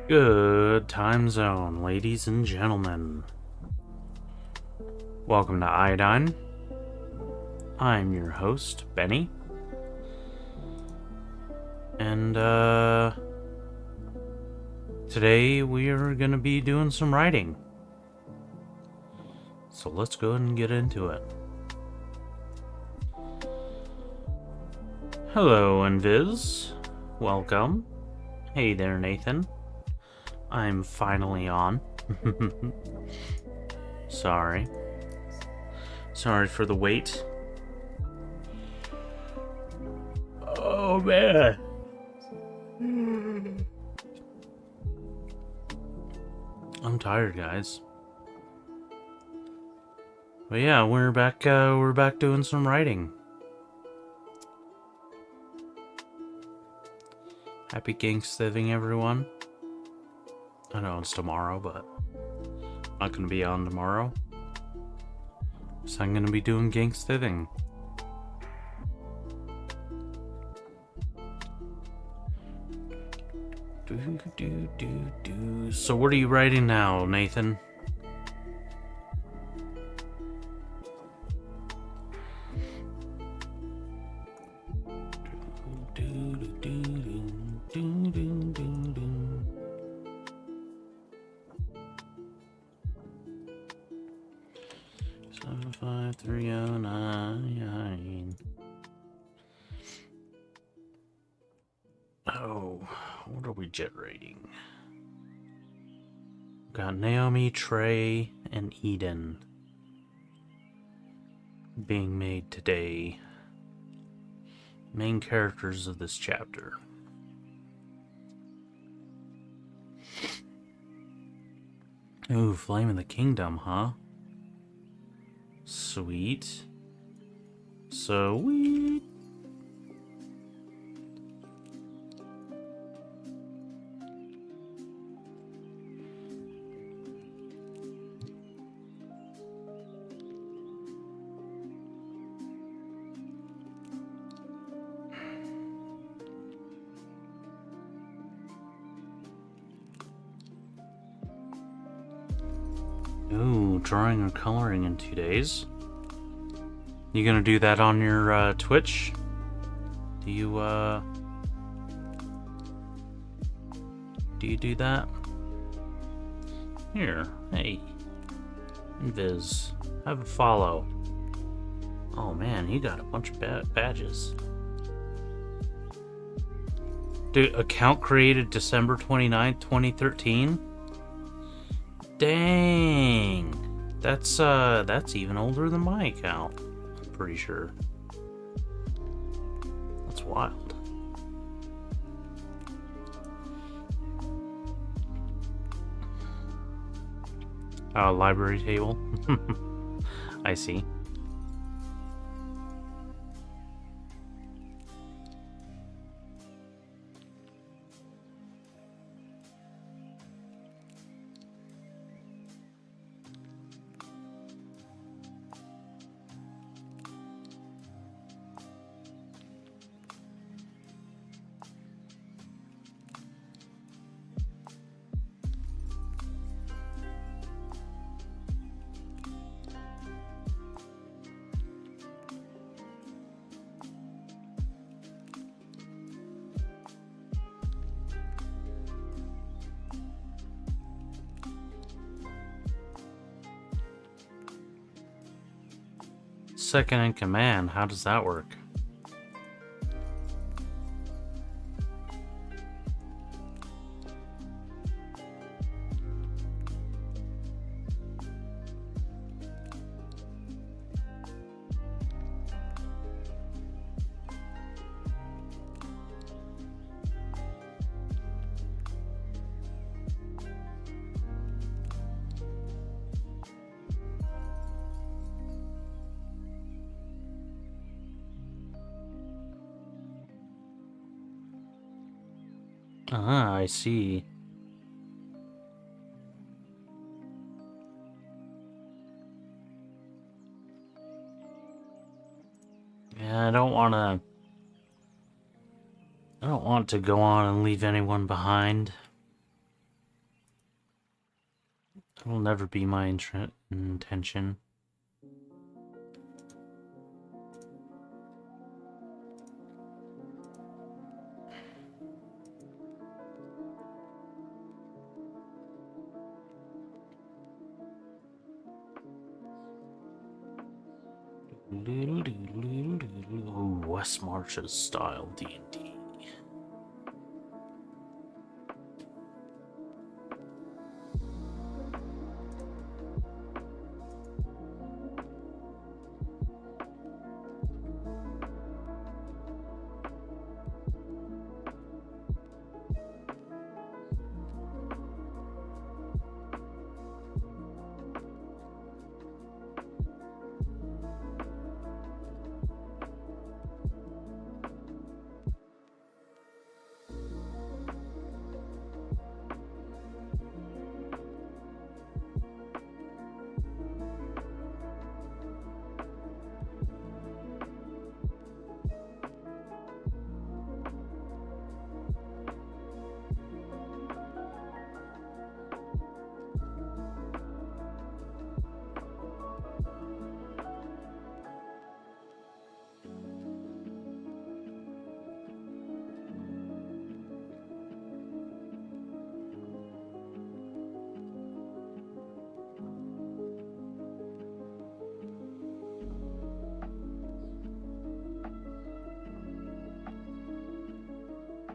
Good time zone, ladies and gentlemen. Welcome to Iodine. I'm your host, Benny. And, today we are going to be doing some writing. So let's go ahead and get into it. Hello, Invis. Welcome. Hey there, Nathan. I'm finally on. Sorry for the wait. Oh man. I'm tired, guys. But yeah, we're back doing some writing. Happy Gangsthiving, everyone. I know it's tomorrow, but I'm not gonna be on tomorrow. So I'm gonna be doing Gangsthiving. So what are you writing now, Nathan? Oh, what are we generating? Got Naomi, Trey, and Eden being made today. Main characters of this chapter. Ooh, Flame in the Kingdom, huh? Sweet. Sweet. Ooh, drawing or coloring in 2 days. You gonna do that on your Twitch? Do you do that? Here, hey, Invis, have a follow. Oh man, he got a bunch of badges. Dude, account created December 29th, 2013? Dang, that's even older than my account. I'm pretty sure. That's wild. Library table. I see. Second in command, how does that work? Ah, I see. Yeah, I don't want to go on and leave anyone behind. That'll never be my intention. Ooh, West Marches style D&D.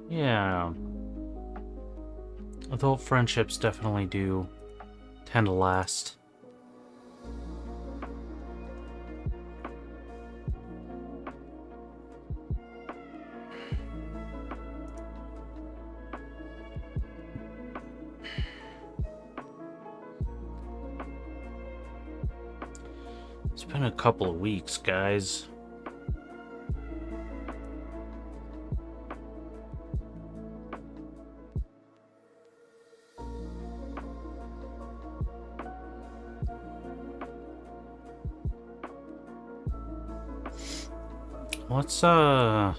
Yeah. Adult friendships definitely do tend to last. It's been a couple of weeks, guys. Let's, I'm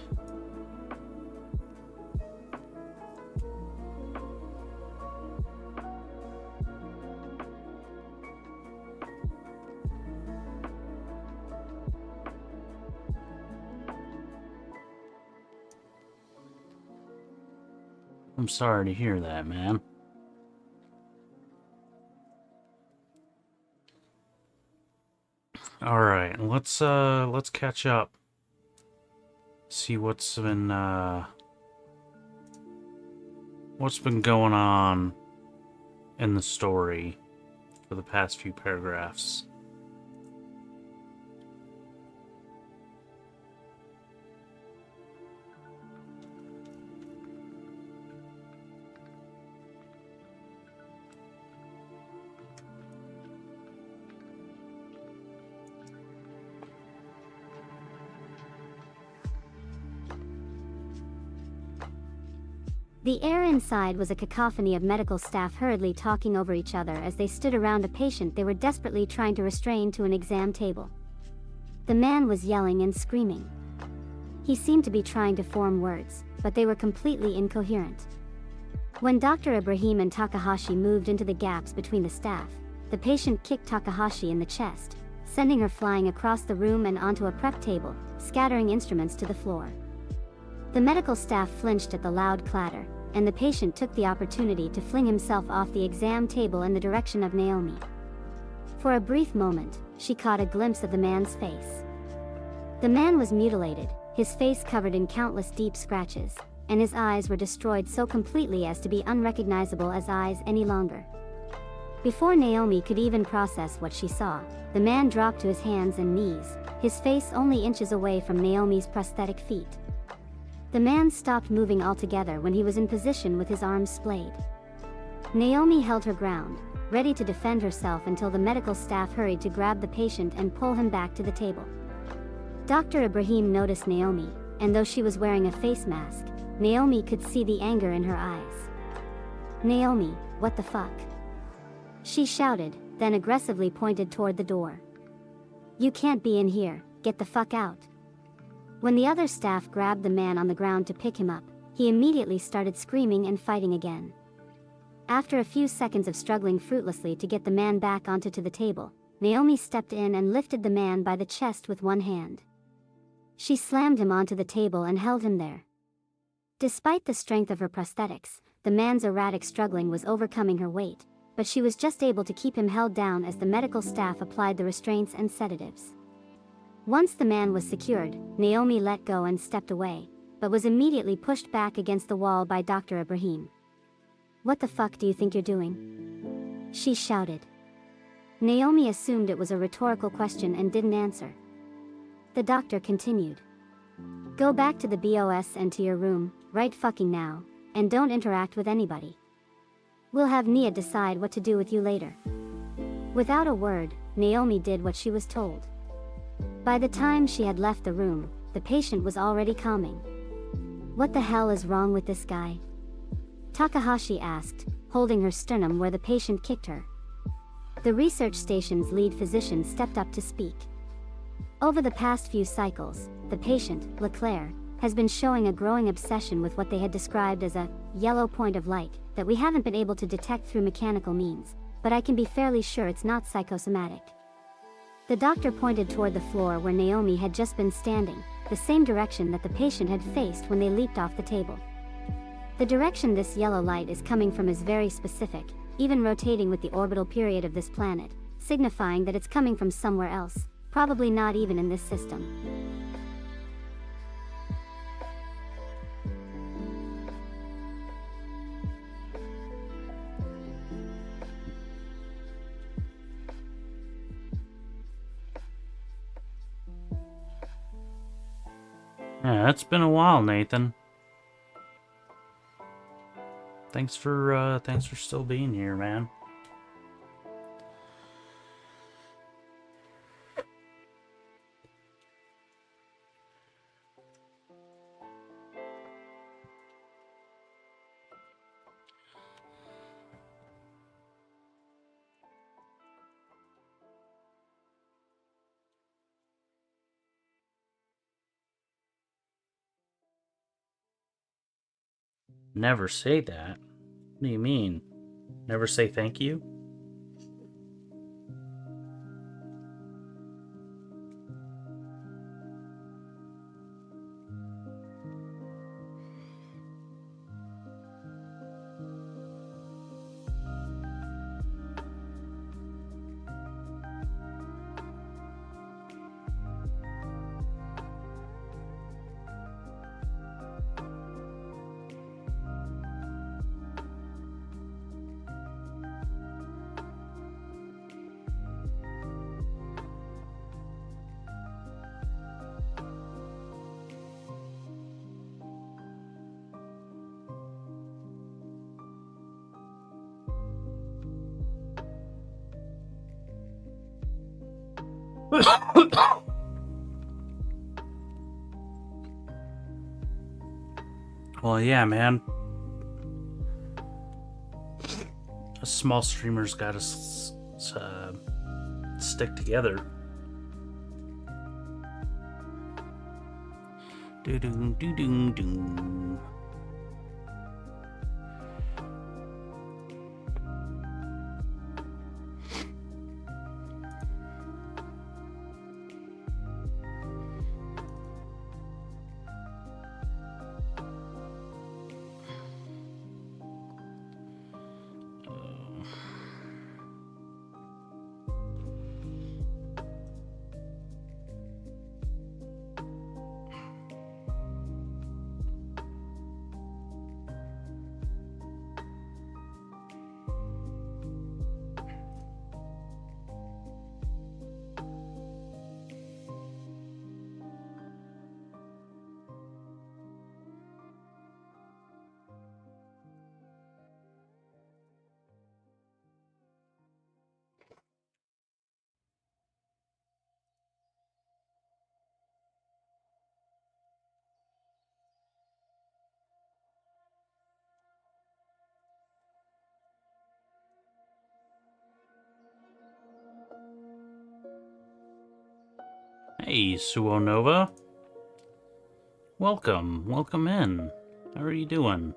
sorry to hear that, man. All right, let's catch up. See what's been going on in the story for the past few paragraphs. The air inside was a cacophony of medical staff hurriedly talking over each other as they stood around a patient they were desperately trying to restrain to an exam table. The man was yelling and screaming. He seemed to be trying to form words, but they were completely incoherent. When Dr. Ibrahim and Takahashi moved into the gaps between the staff, the patient kicked Takahashi in the chest, sending her flying across the room and onto a prep table, scattering instruments to the floor. The medical staff flinched at the loud clatter, and the patient took the opportunity to fling himself off the exam table in the direction of Naomi. For a brief moment, she caught a glimpse of the man's face. The man was mutilated, his face covered in countless deep scratches, and his eyes were destroyed so completely as to be unrecognizable as eyes any longer. Before Naomi could even process what she saw, the man dropped to his hands and knees, his face only inches away from Naomi's prosthetic feet. The man stopped moving altogether when he was in position with his arms splayed. Naomi held her ground, ready to defend herself until the medical staff hurried to grab the patient and pull him back to the table. Dr. Ibrahim noticed Naomi, and though she was wearing a face mask, Naomi could see the anger in her eyes. "Naomi, what the fuck?" she shouted, then aggressively pointed toward the door. "You can't be in here, get the fuck out." When the other staff grabbed the man on the ground to pick him up, he immediately started screaming and fighting again. After a few seconds of struggling fruitlessly to get the man back onto the table, Naomi stepped in and lifted the man by the chest with one hand. She slammed him onto the table and held him there. Despite the strength of her prosthetics, the man's erratic struggling was overcoming her weight, but she was just able to keep him held down as the medical staff applied the restraints and sedatives. Once the man was secured, Naomi let go and stepped away, but was immediately pushed back against the wall by Dr. Ibrahim. "What the fuck do you think you're doing?" she shouted. Naomi assumed it was a rhetorical question and didn't answer. The doctor continued. "Go back to the BOS and to your room, right fucking now, and don't interact with anybody. We'll have Nia decide what to do with you later." Without a word, Naomi did what she was told. By the time she had left the room, the patient was already calming. "What the hell is wrong with this guy?" Takahashi asked, holding her sternum where the patient kicked her. The research station's lead physician stepped up to speak. Over the past few cycles, the patient, LeClaire, has been showing a growing obsession with what they had described as a yellow point of light that we haven't been able to detect through mechanical means, but I can be fairly sure it's not psychosomatic. The doctor pointed toward the floor where Naomi had just been standing, the same direction that the patient had faced when they leaped off the table. The direction this yellow light is coming from is very specific, even rotating with the orbital period of this planet, signifying that it's coming from somewhere else, probably not even in this system. Yeah, it's been a while, Nathan. Thanks for still being here, man. Never say that. What do you mean? Never say thank you? Well, yeah, man. A small streamer's gotta stick together. Do-do-do-do-do. Hey, Suonova. Welcome. Welcome in. How are you doing?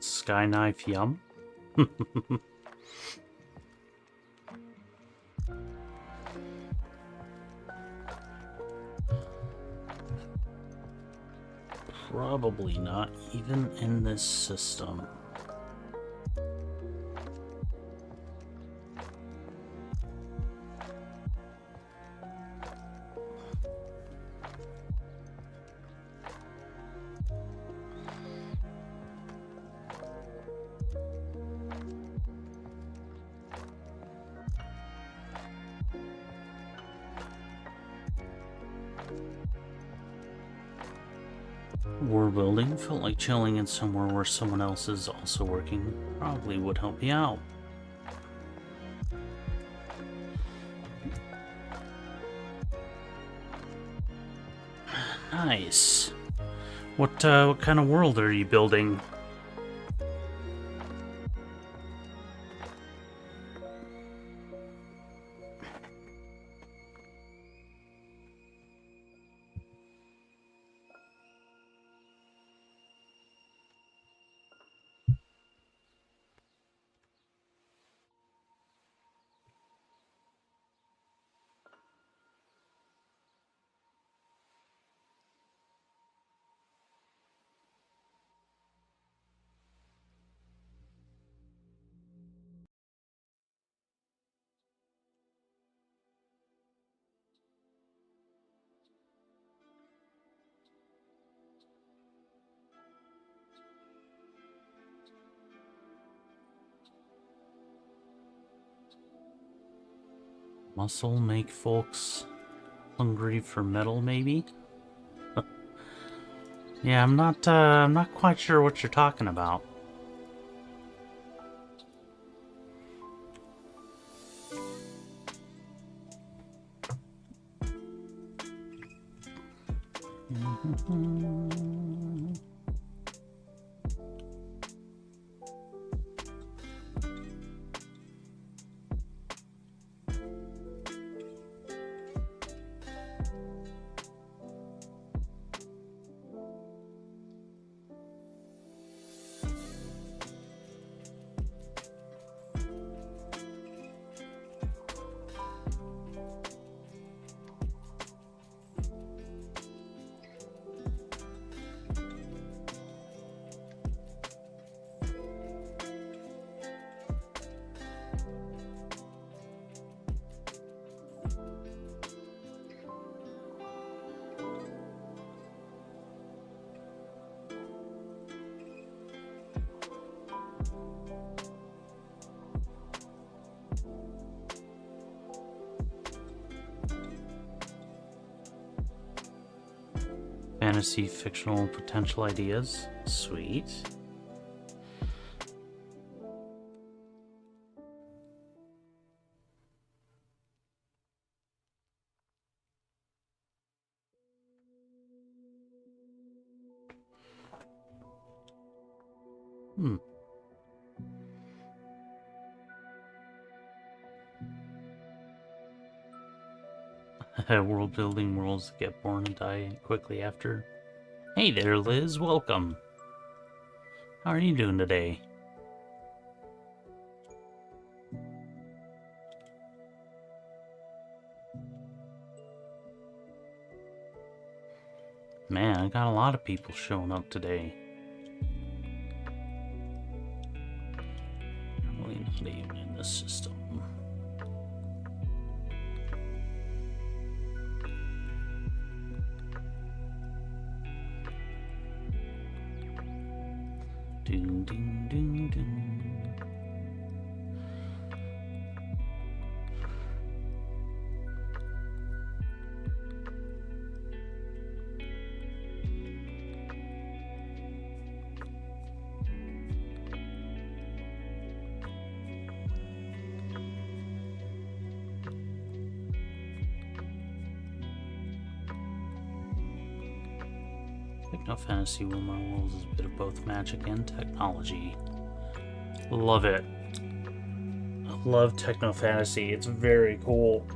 Sky knife yum. Probably not even in this system. War building. Felt like chilling in somewhere where someone else is also working. Probably would help me out. Nice. What kind of world are you building? Muscle make folks hungry for metal, maybe? Yeah, I'm not quite sure what you're talking about. Fantasy fictional potential ideas. Sweet. World building worlds get born and die quickly after. Hey there, Liz. Welcome. How are you doing today? Man, I got a lot of people showing up today. Probably not even in the system. Ding, ding, ding, ding. Techno fantasy where my world is a bit of both magic and technology. Love it. I love techno fantasy. It's very cool.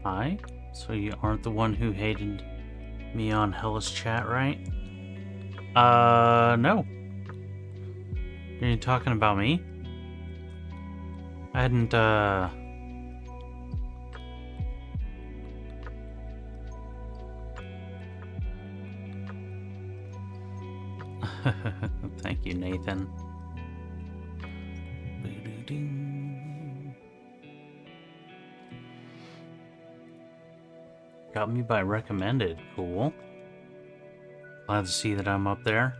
Hi? So you aren't the one who hated me on Hellas chat, right? No. Are you talking about me? I hadn't, Thank you, Nathan. Got me by recommended. Cool. Glad to see that I'm up there.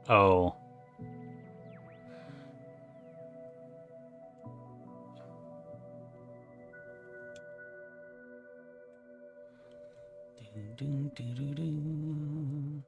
Oh. Ding, ding, ding, ding.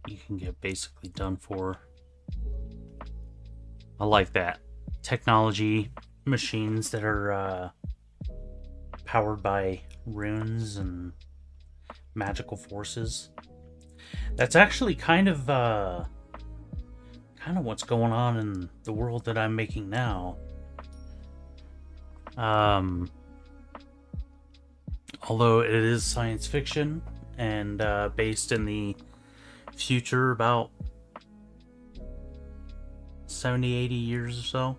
You can get basically done for. I like that. Technology machines that are powered by runes and magical forces. That's actually kind of what's going on in the world that I'm making now. Although it is science fiction and based in the future, about 70, 80 years or so.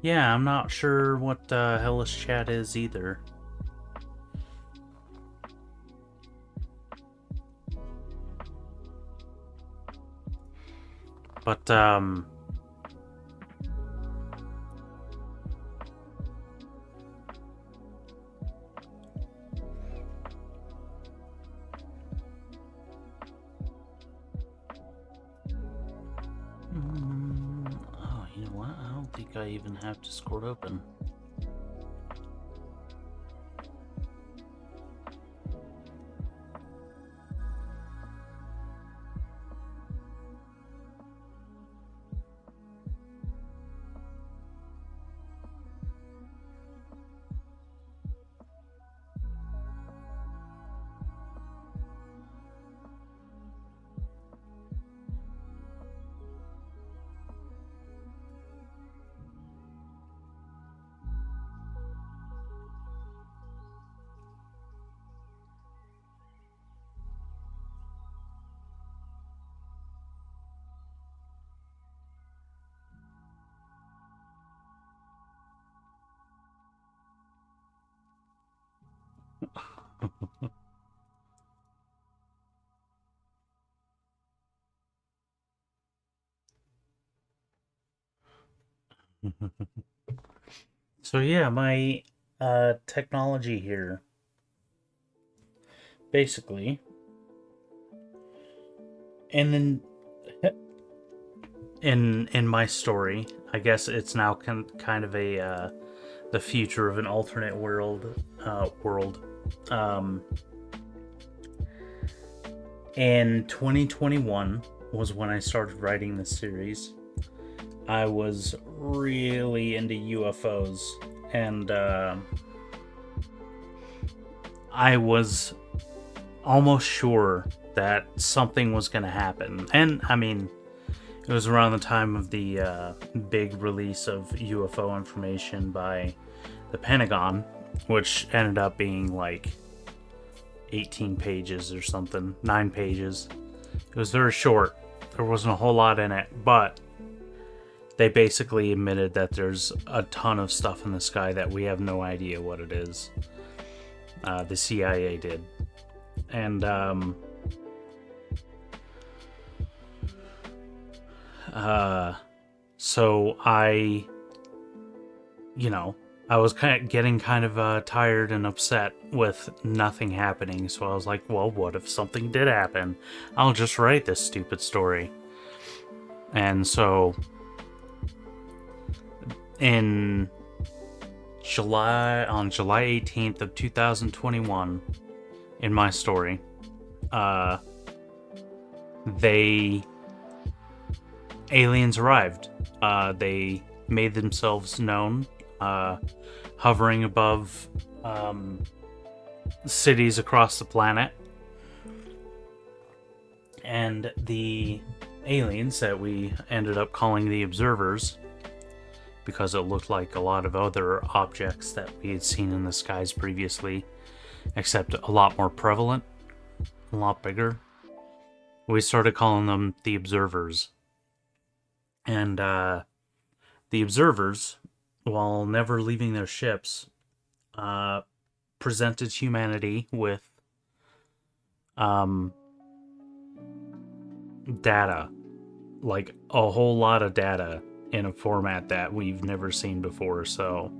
Yeah, I'm not sure what Hellish Chat is either. But, oh, you know what? I don't think I even have Discord open. So yeah, my technology here, basically, and then in my story, I guess it's now kind of a the future of an alternate world. In 2021 was when I started writing this series. I was really into UFOs, and I was almost sure that something was going to happen. And I mean, it was around the time of the big release of UFO information by the Pentagon, which ended up being like 18 pages or something, 9 pages. It was very short. There wasn't a whole lot in it, but they basically admitted that there's a ton of stuff in the sky that we have no idea what it is. The CIA did. And so I was getting kind of tired and upset with nothing happening. So I was like, well, what if something did happen? I'll just write this stupid story. And so on July 18th of 2021, in my story, aliens arrived. They made themselves known, hovering above cities across the planet. And the aliens that we ended up calling the observers, because it looked like a lot of other objects that we had seen in the skies previously, except a lot more prevalent, a lot bigger. We started calling them the observers. And the observers, while never leaving their ships, presented humanity with data, like a whole lot of data in a format that we've never seen before. So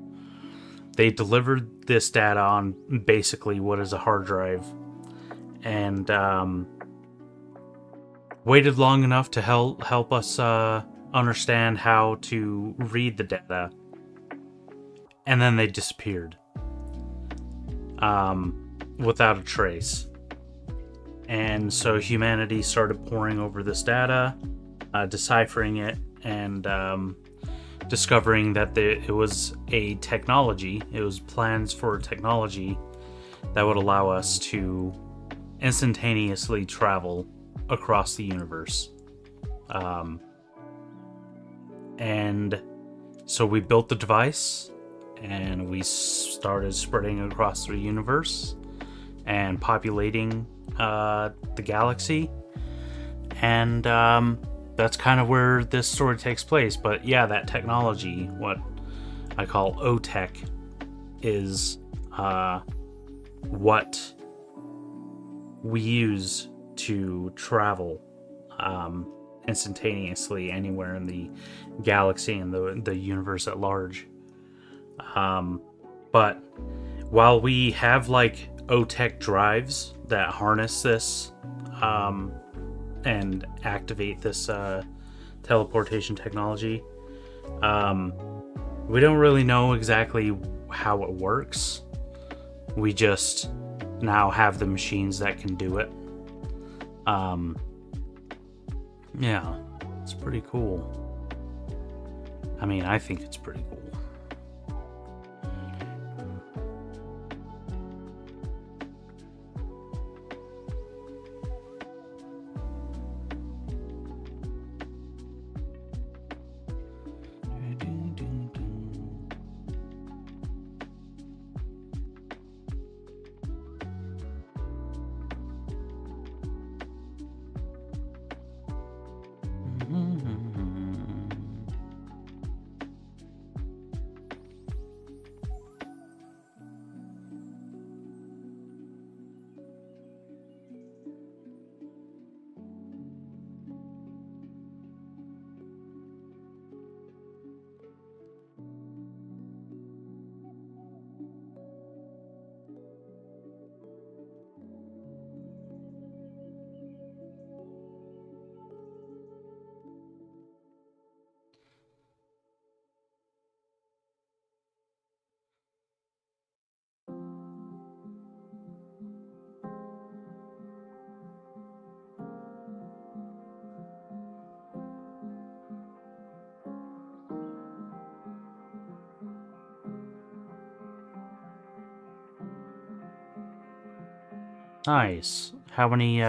they delivered this data on basically what is a hard drive, and waited long enough to help us understand how to read the data, and then they disappeared without a trace. And so humanity started poring over this data, deciphering it, and discovering that it was a technology. It was plans for technology that would allow us to instantaneously travel across the universe. And so we built the device, and we started spreading across the universe and populating the galaxy. And that's kind of where this story takes place. But yeah, that technology, what I call O-Tech, is what we use to travel instantaneously anywhere in the galaxy and the universe at large. But while we have like O-Tech drives that harness this and activate this teleportation technology, we don't really know exactly how it works. We just now have the machines that can do it. Yeah, it's pretty cool. I mean, I think it's pretty cool. Nice. How many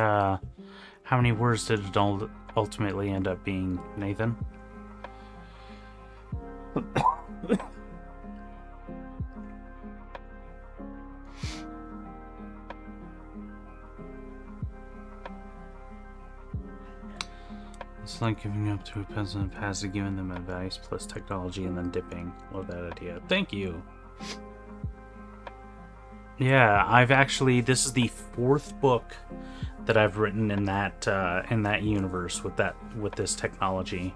words did it ultimately end up being, Nathan? It's like giving up to a peasant past giving them advice plus technology and then dipping. Love that idea. Thank you. Yeah, I've actually, this is the 4th book that I've written in that universe with this technology.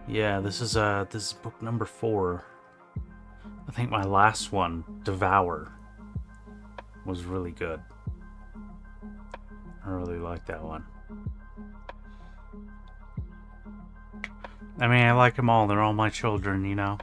Yeah, this is book number 4. I think my last one, Devour, was really good. I really like that one. I mean, I like them all. They're all my children, you know?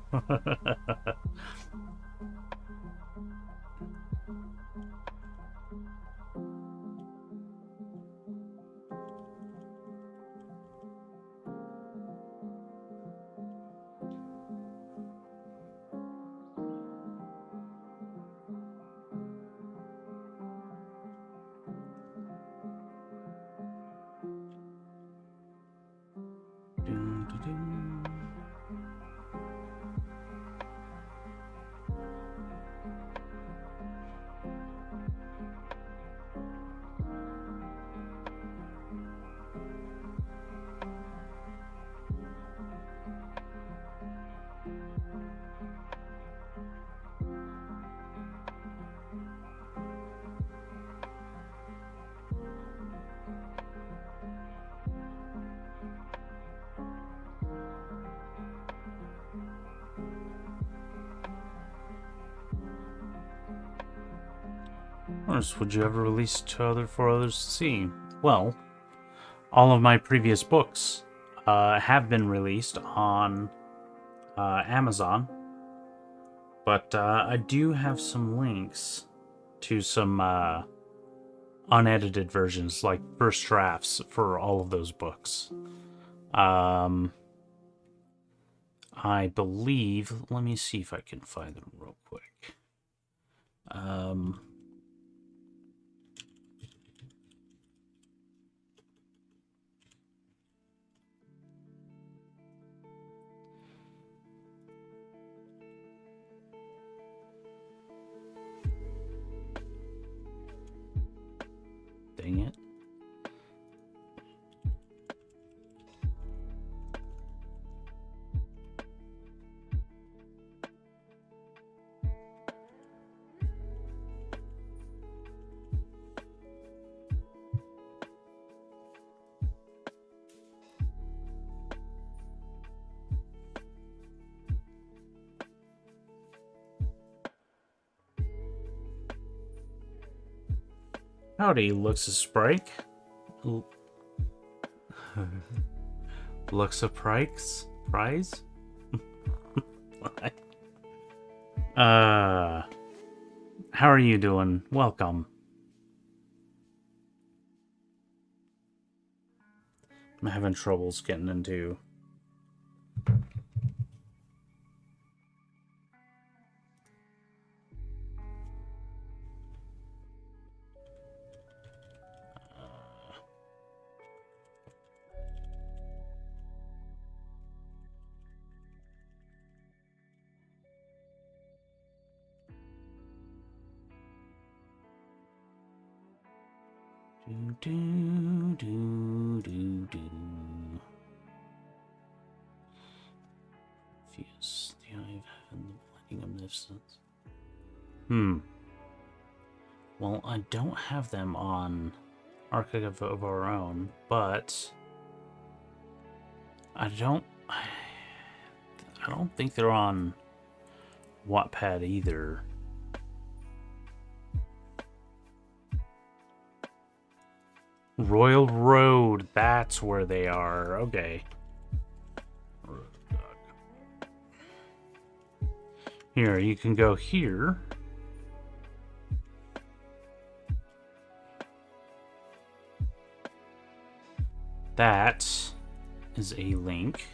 Would you ever release for others to see? Well, all of my previous books have been released on Amazon, but I do have some links to some unedited versions, like first drafts for all of those books. I believe, let me see if I can find them real quick. Dang it. Howdy, looks a sprite. Looks a price? How are you doing? Welcome. I'm having troubles getting into Fuse the eye of heaven, the blinding omniscience. Well, I don't have them on Archive of Our Own, but I don't think they're on Wattpad either. Royal Road, that's where they are. Okay. Here, you can go here. That is a link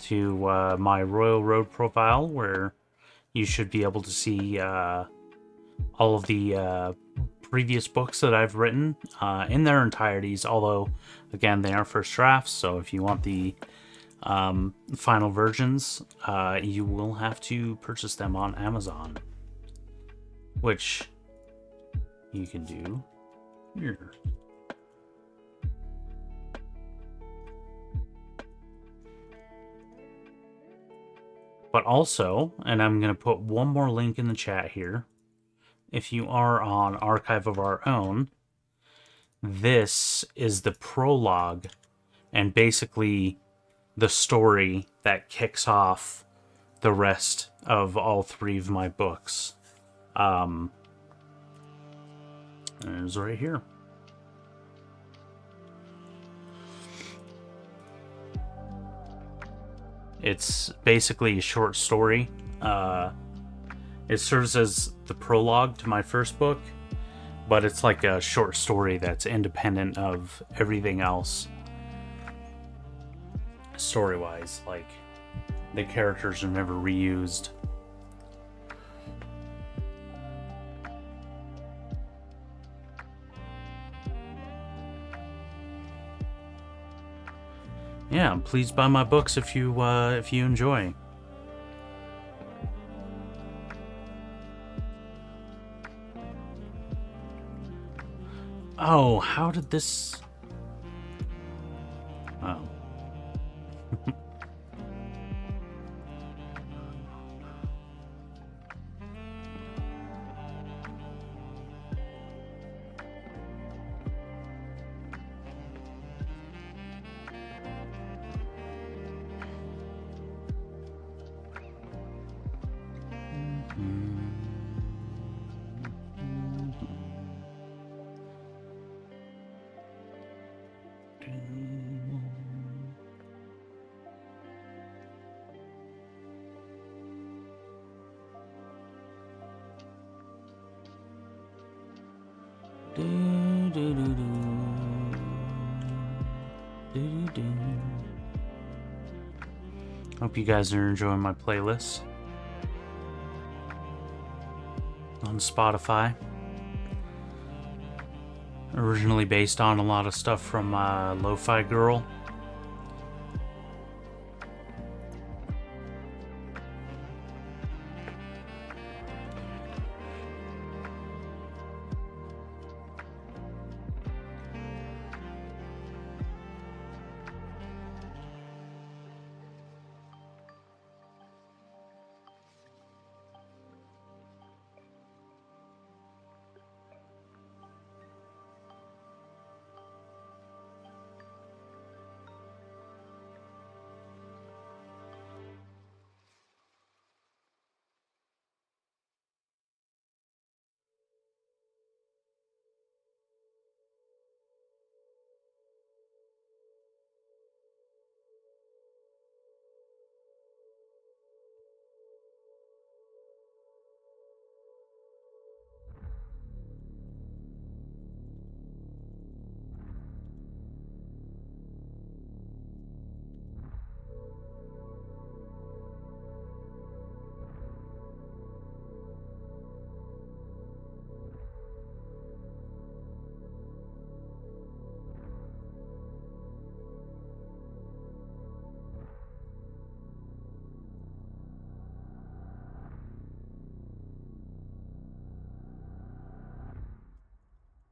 to my Royal Road profile where you should be able to see all of the previous books that I've written in their entireties, although, again, they are first drafts, so if you want the final versions, you will have to purchase them on Amazon, which you can do here. But also, and I'm going to put one more link in the chat here, if you are on Archive of Our Own, this is the prologue and basically the story that kicks off the rest of all 3 of my books. And it's right here. It's basically a short story. It serves as the prologue to my first book, but it's like a short story that's independent of everything else. Story-wise, like, the characters are never reused. Yeah, please buy my books if you enjoy. Oh, how did this... Oh. Hope you guys are enjoying my playlist on Spotify. Originally based on a lot of stuff from Lo-Fi Girl.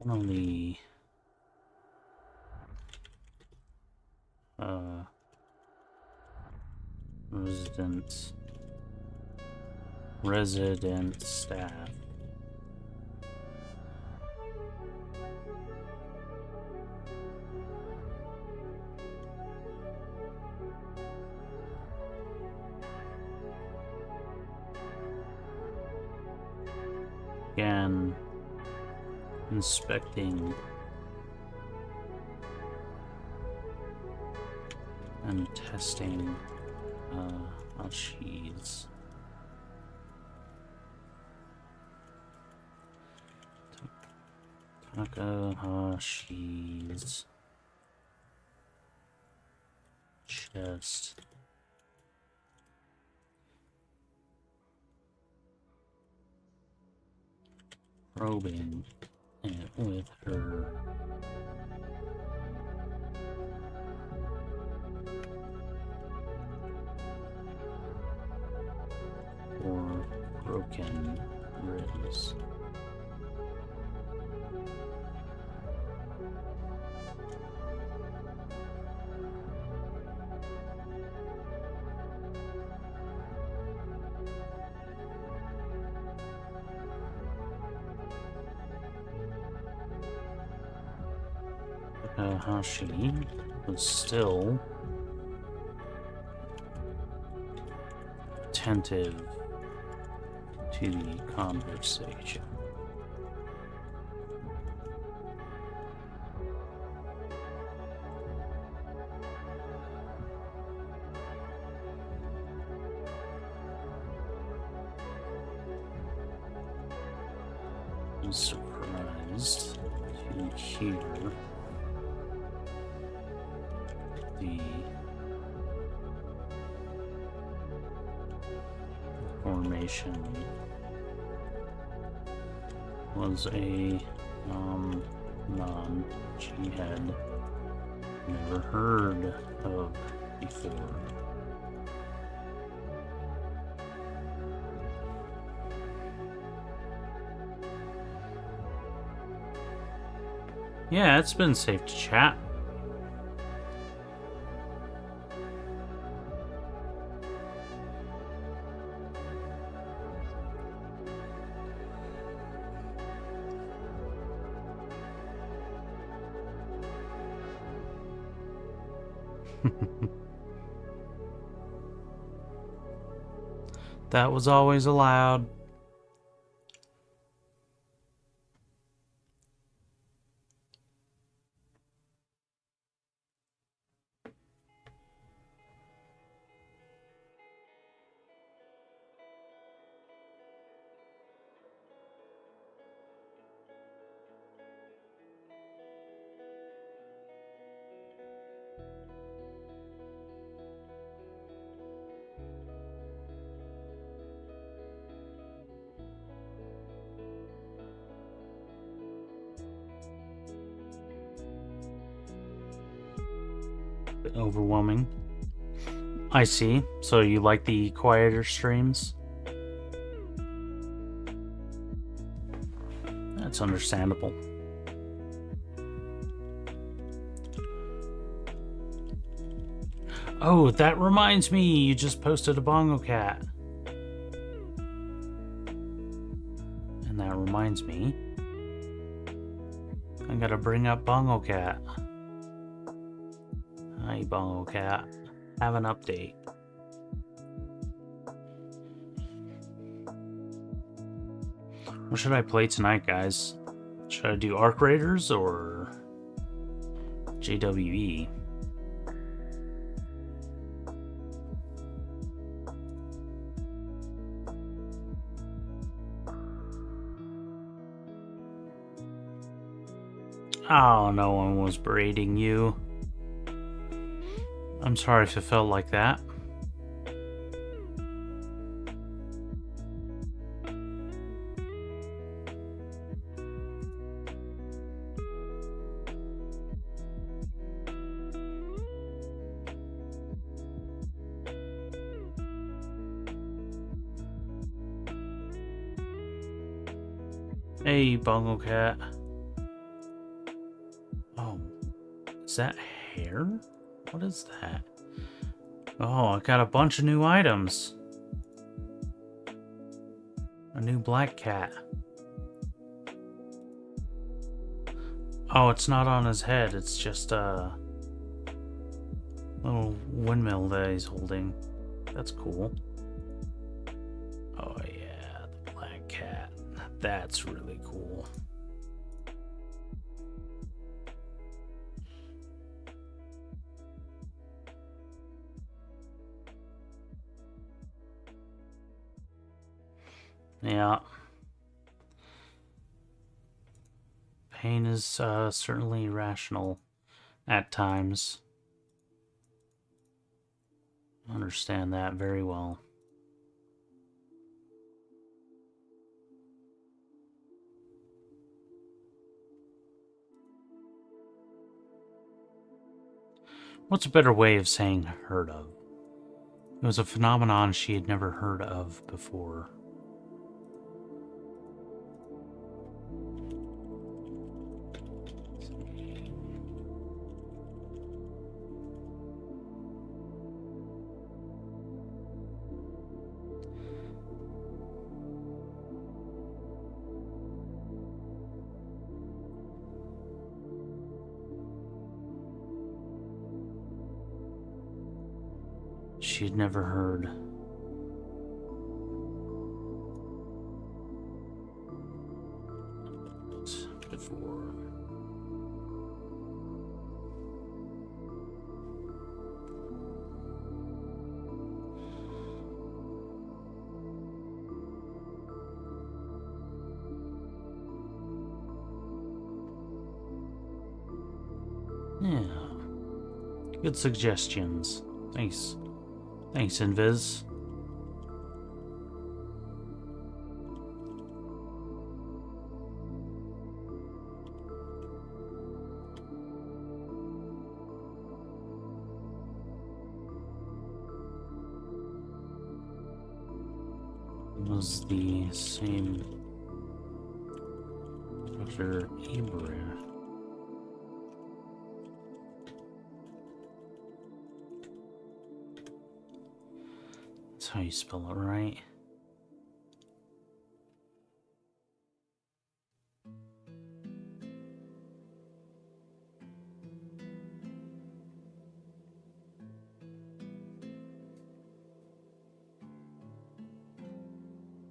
Only resident staff. Again, inspecting and testing cheese. Takahashi's chest. probing it with her or broken ribs. Hashi was still attentive to the conversation. I was surprised to hear the formation was a phenomenon she had never heard of before. Yeah, it's been safe to chat. That was always allowed. Overwhelming. I see. So you like the quieter streams? That's understandable. Oh, that reminds me, you just posted a bongo cat. And that reminds me, I gotta bring up bongo cat. Hi, bongo cat. Have an update. What should I play tonight, guys? Should I do Arc Raiders or JWE? Oh, no one was berating you. I'm sorry if it felt like that. Hey, bongo cat. Oh, is that hair? What is that? Oh, I got a bunch of new items. A new black cat. Oh, it's not on his head. It's just a little windmill that he's holding. That's cool. Oh yeah, the black cat. That's really cool. Yeah. Pain is certainly irrational at times. I understand that very well. What's a better way of saying heard of? It was a phenomenon she had never heard of before. She had never heard. Before. Yeah. Good suggestions. Thanks. Thanks, Invis. It was the same Dr. Abraham. That's how you spell it, right?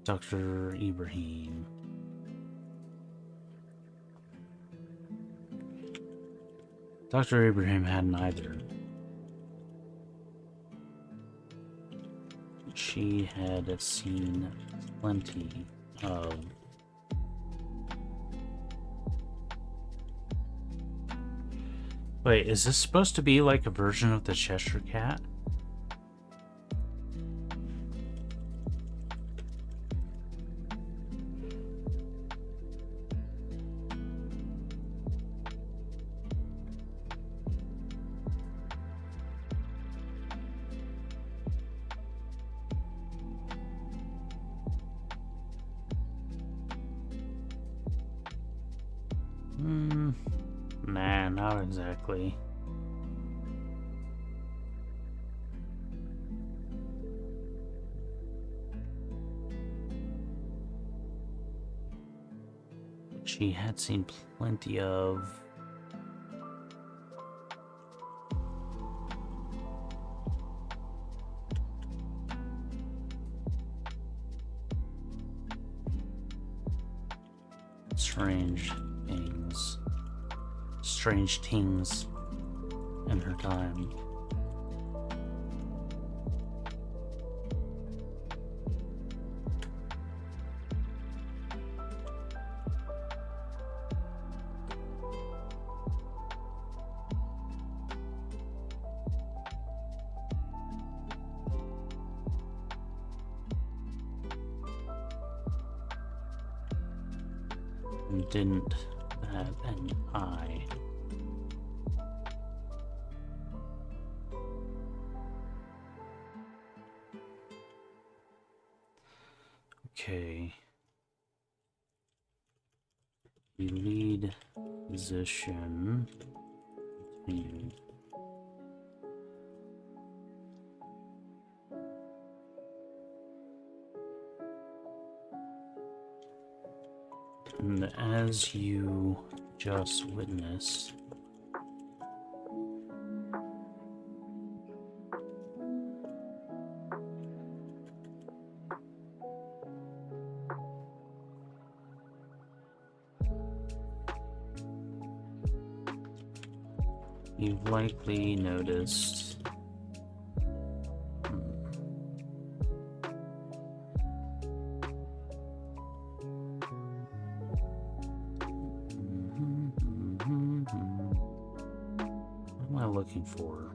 Dr. Ibrahim. Dr. Ibrahim hadn't either. She had seen plenty of Wait, is this supposed to be like a version of the Cheshire Cat? Nah, not exactly. She had seen plenty of strange things in her time. And didn't have an eye. Okay. The lead physician. Continue. And as you just witnessed, you've likely noticed what am I looking for?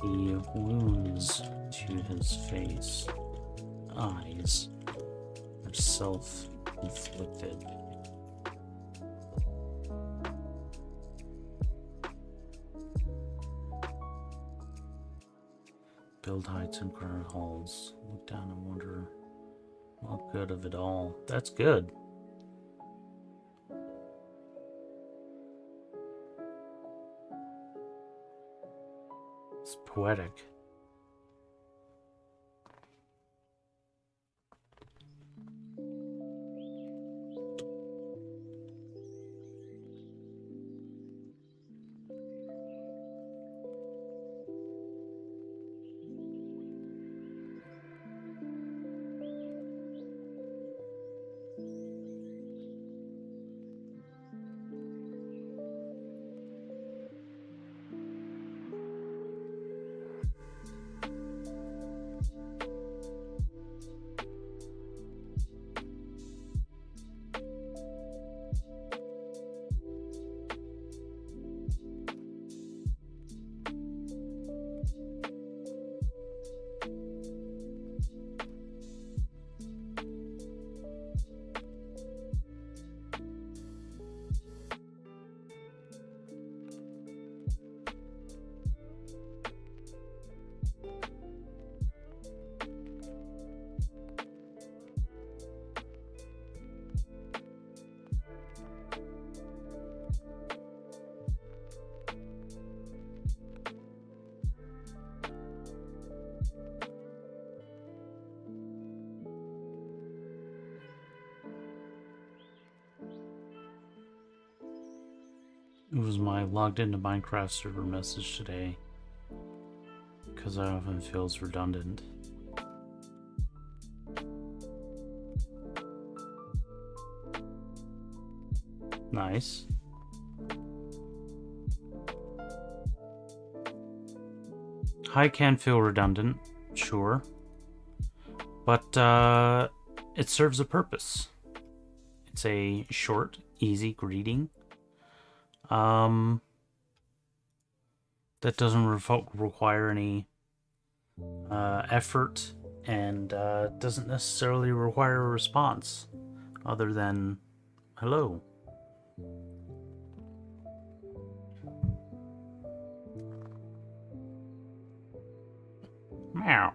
The wounds to his face, eyes, are self-inflicted. Build heights and ground halls. Look down and wonder what good of it all. That's good. It's poetic. It was my logged into Minecraft server message today, because I often feels redundant. Nice. Hi can feel redundant, sure. But it serves a purpose. It's a short, easy greeting. That doesn't require any effort and doesn't necessarily require a response other than hello. Meow.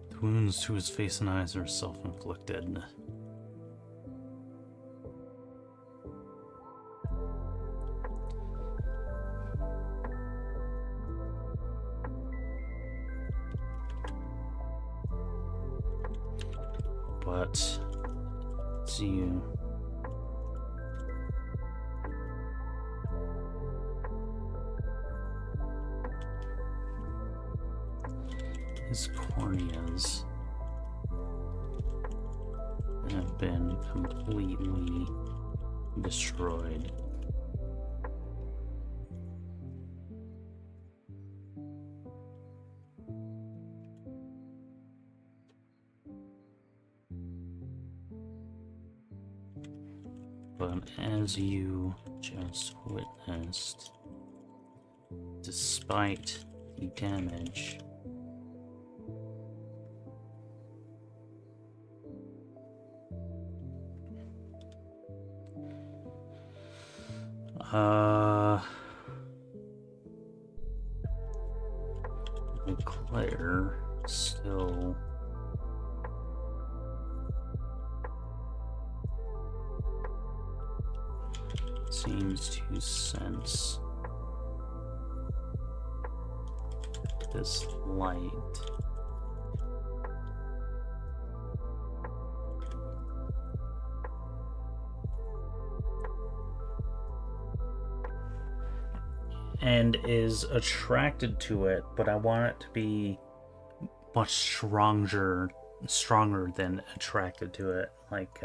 The wounds to his face and eyes are self-inflicted. But see you. His corneas have been completely destroyed. But as you just witnessed, despite the damage, Claire still seems to sense this light. And is attracted to it, but I want it to be much stronger than attracted to it, like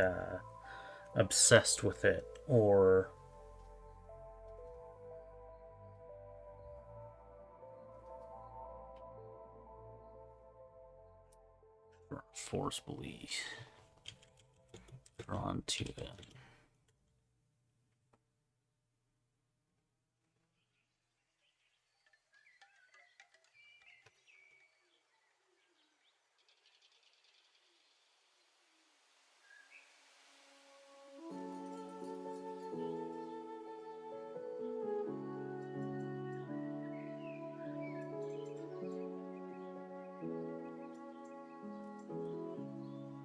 obsessed with it, or forcefully. Drawn to it.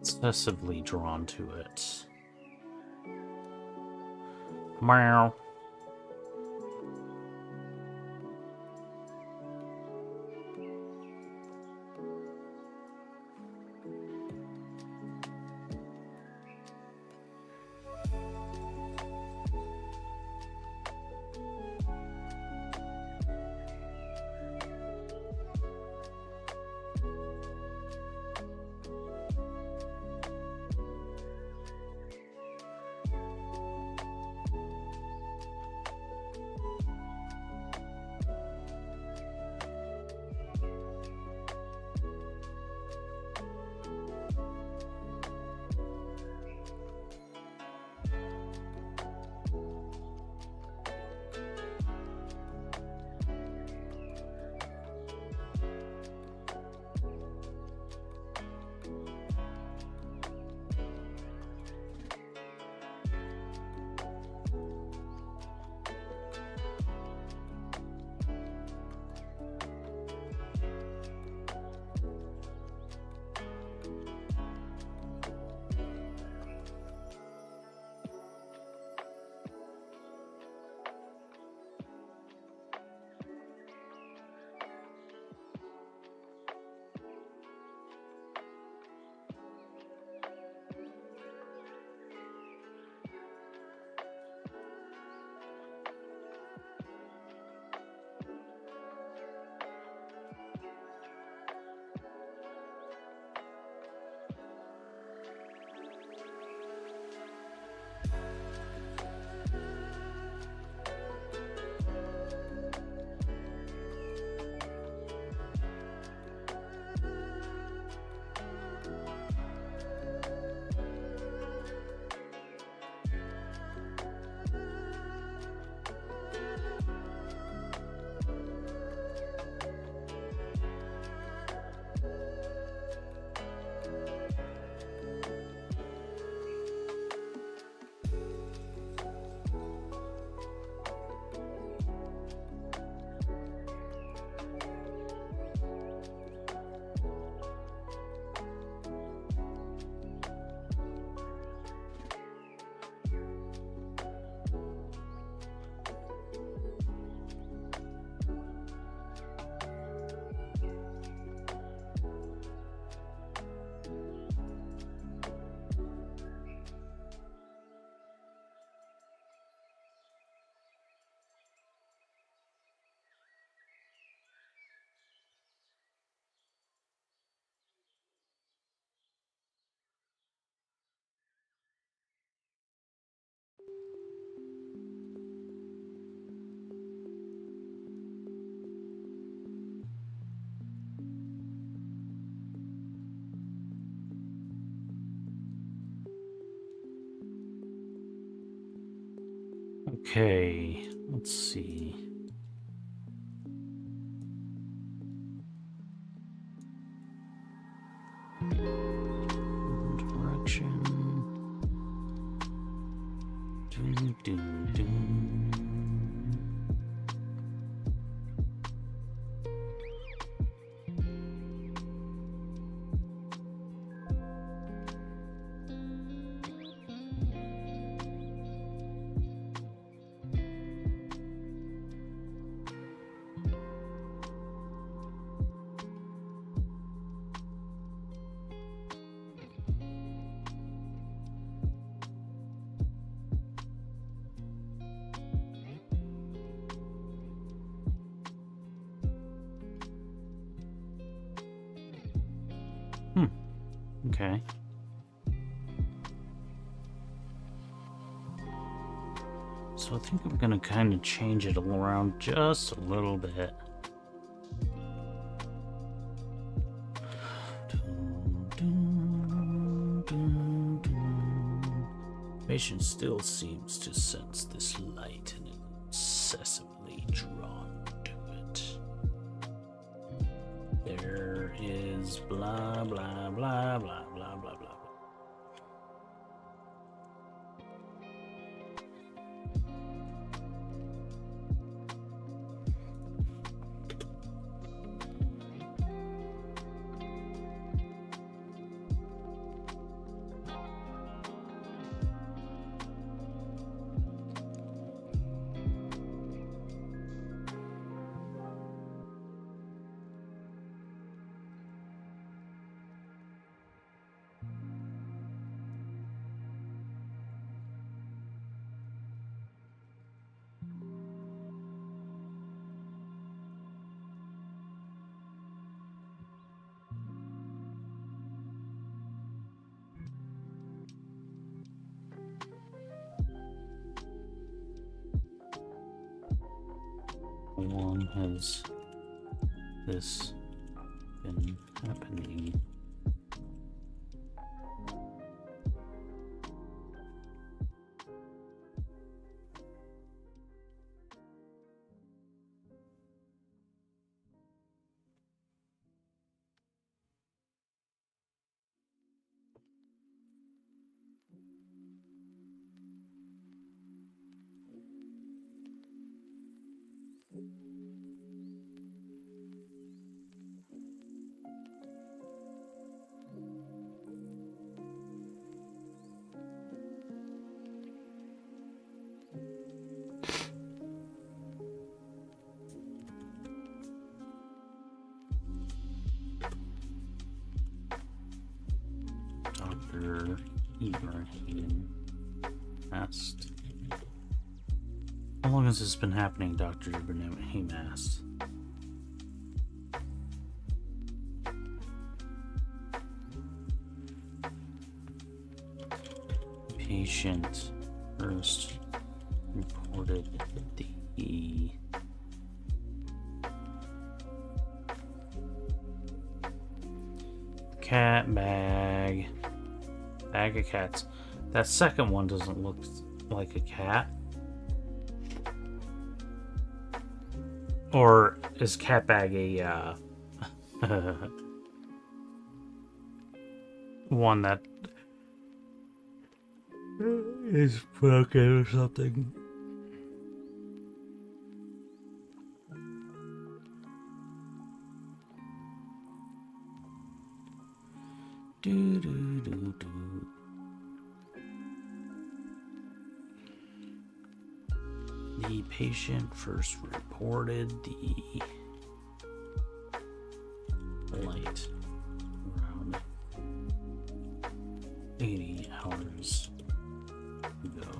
Excessively drawn to it. Meow. Okay, let's see. Direction. Doom, doom, doom. Okay. So I think I'm gonna kind of change it around just a little bit. Dun, dun, dun, dun. patient still seems to sense this light and is obsessively drawn to it. There is blah blah blah blah blah blah blah. How long has this been happening? Dr. Ibrahim asked. How long has this been happening, Dr. Ibrahim asked. Patient first reported the cat bag of cats. That second one doesn't look like a cat. Or is cat bag a one that is broken or something? Do, do, do, do. The patient first reported the light around 80 hours ago.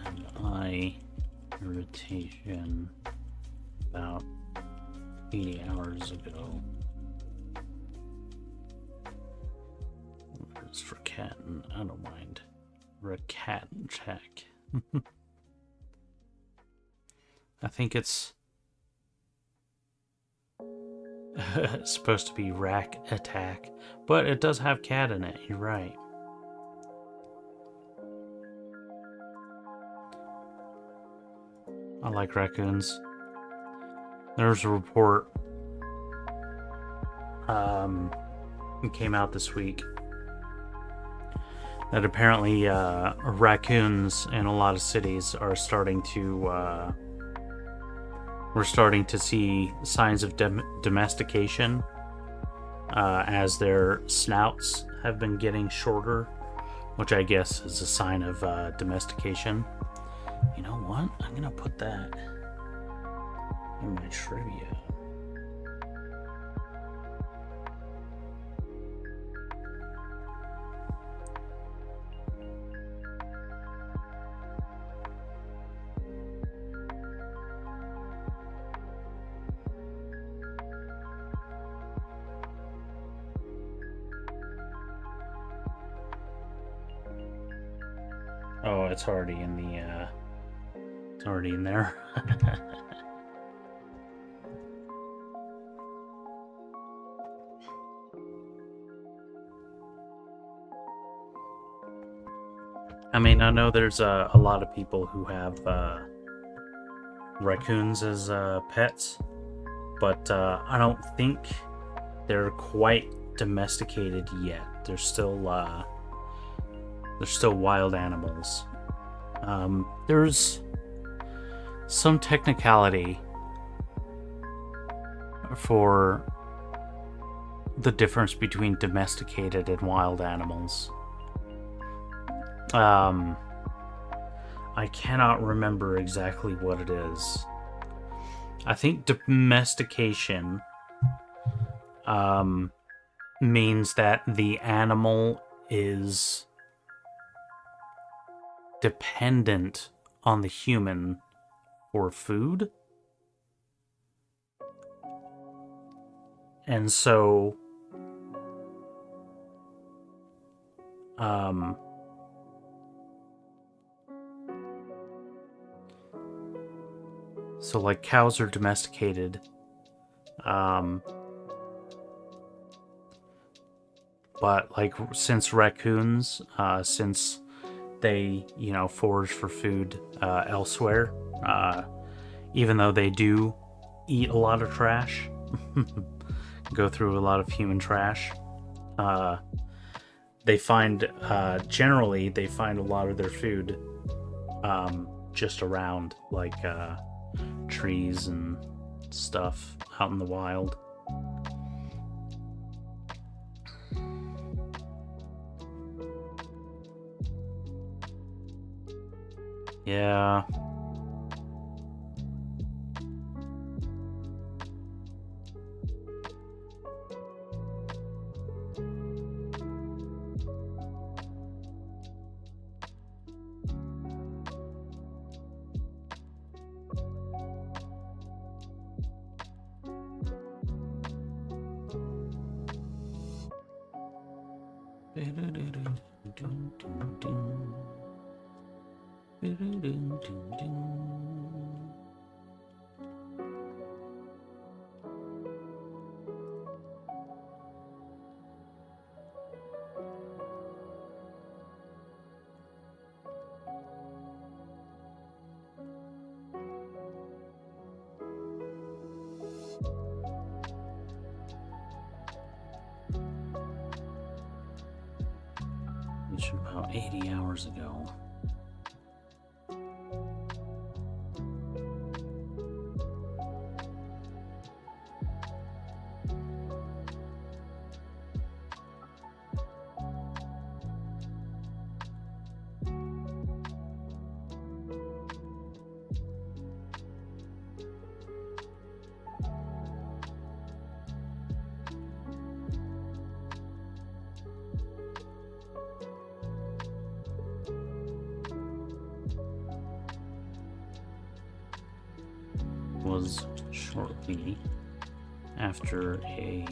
And eye irritation about 80 hours ago. It's for cat, and I don't mind. For a cat check. I think it's supposed to be rack attack, but it does have cat in it. You're right. I like raccoons. There's a report it came out this week that apparently raccoons in a lot of cities are starting to we're starting to see signs of domestication as their snouts have been getting shorter, which I guess is a sign of domestication. You know what? I'm gonna put that in my trivia. Oh, it's already in the already in there. I mean, I know there's a lot of people who have raccoons as pets, but I don't think they're quite domesticated yet. They're still wild animals. There's some technicality for the difference between domesticated and wild animals. I cannot remember exactly what it is. I think domestication means that the animal is dependent on the human for food. And so so like cows are domesticated, but like since raccoons, since they forage for food elsewhere, even though they do eat a lot of trash, go through a lot of human trash, they find generally they find a lot of their food just around, like trees and stuff out in the wild. Yeah. It's about 80 hours ago. Was shortly after a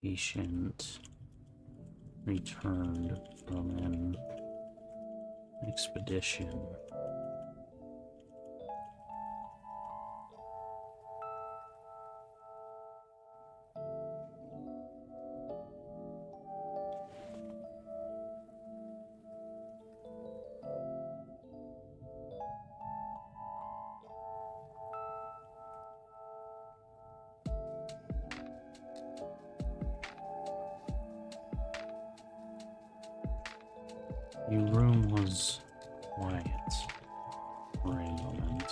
patient returned from an expedition. Your room was quiet for a moment.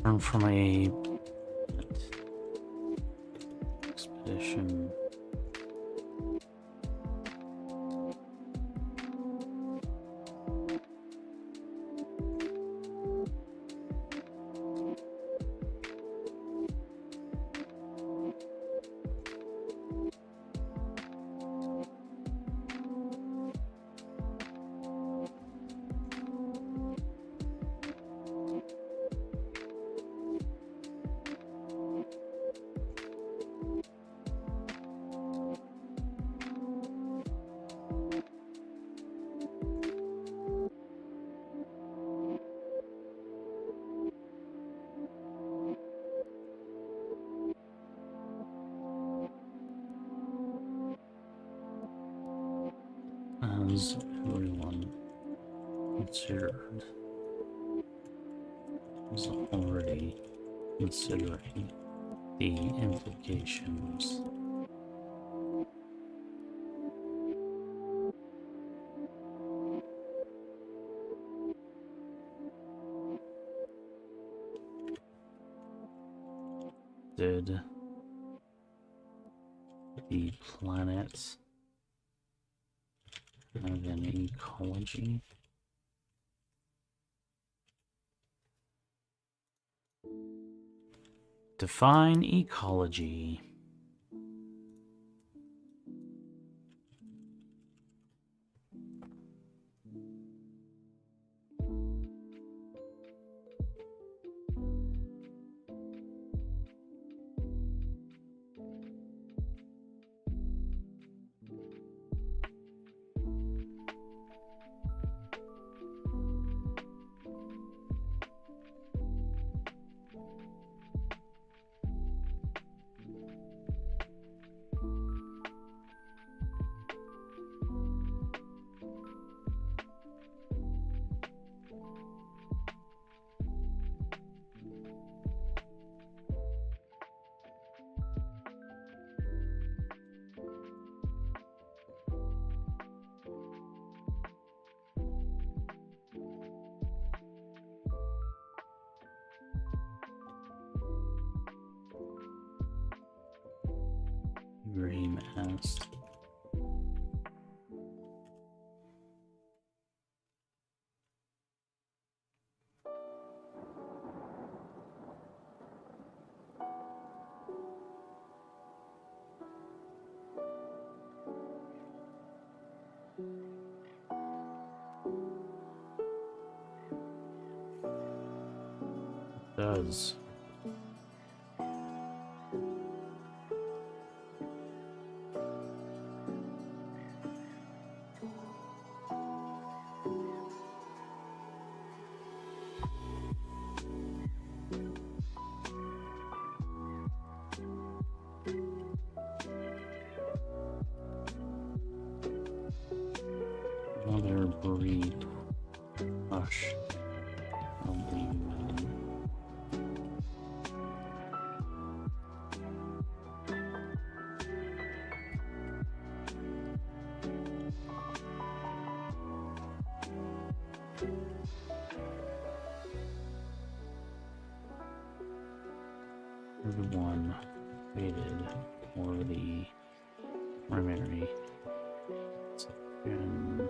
Learn from a expedition. As everyone considered was already considering the implications. Did the planet have an ecology? Define ecology. Dream asked. Does. Another breed. Hush. Everyone waited for the primary section.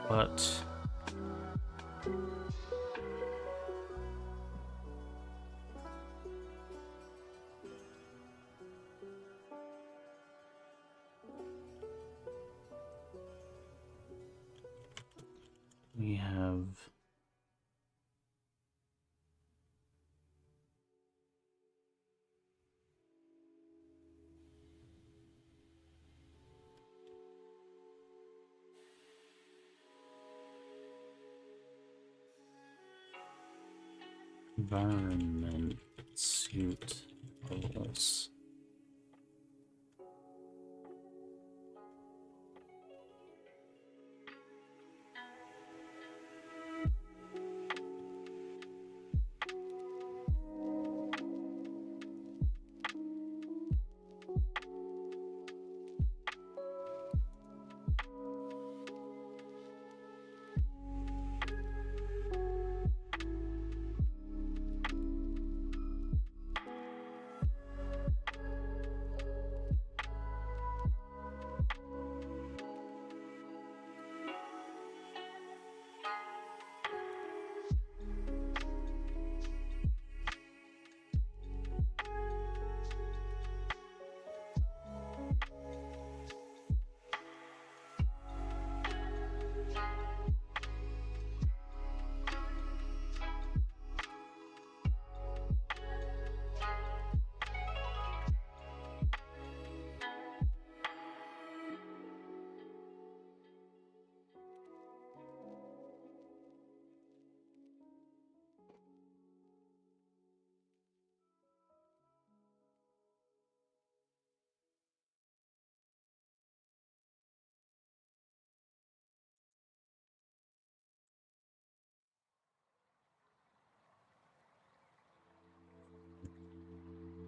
But we have environment suit rules.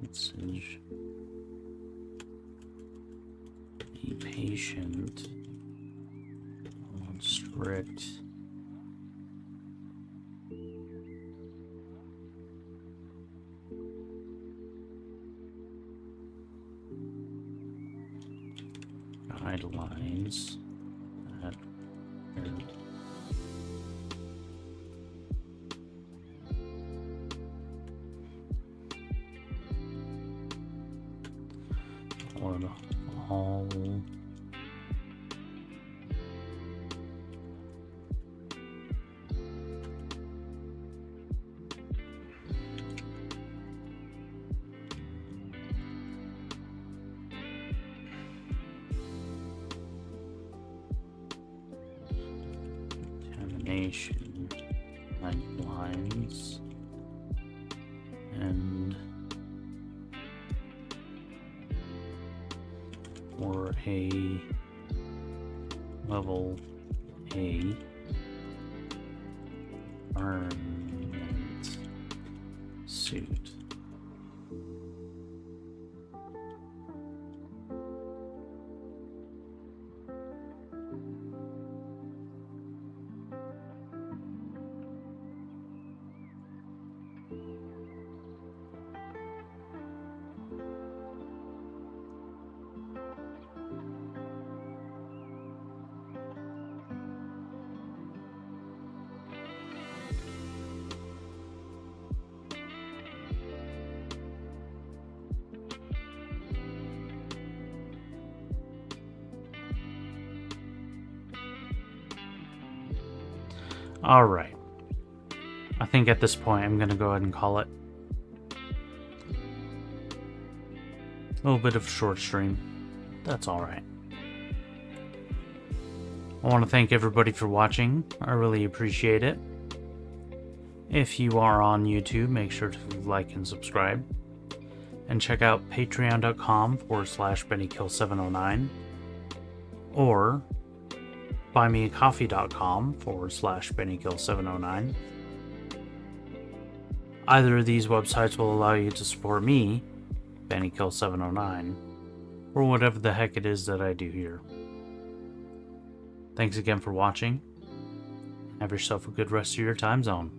Message. Be patient. On strict. Guidelines that on all contamination guidelines and or a level A armament suit. All right. I think at this point I'm going to go ahead and call it. A little bit of a short stream. That's all right. I want to thank everybody for watching. I really appreciate it. If you are on YouTube, make sure to like and subscribe. And check out patreon.com/BennyKill709 or buymeacoffee.com/BennyKill709. Either of these websites will allow you to support me, BennyKill709, or whatever the heck it is that I do here. Thanks again for watching. Have yourself a good rest of your time zone.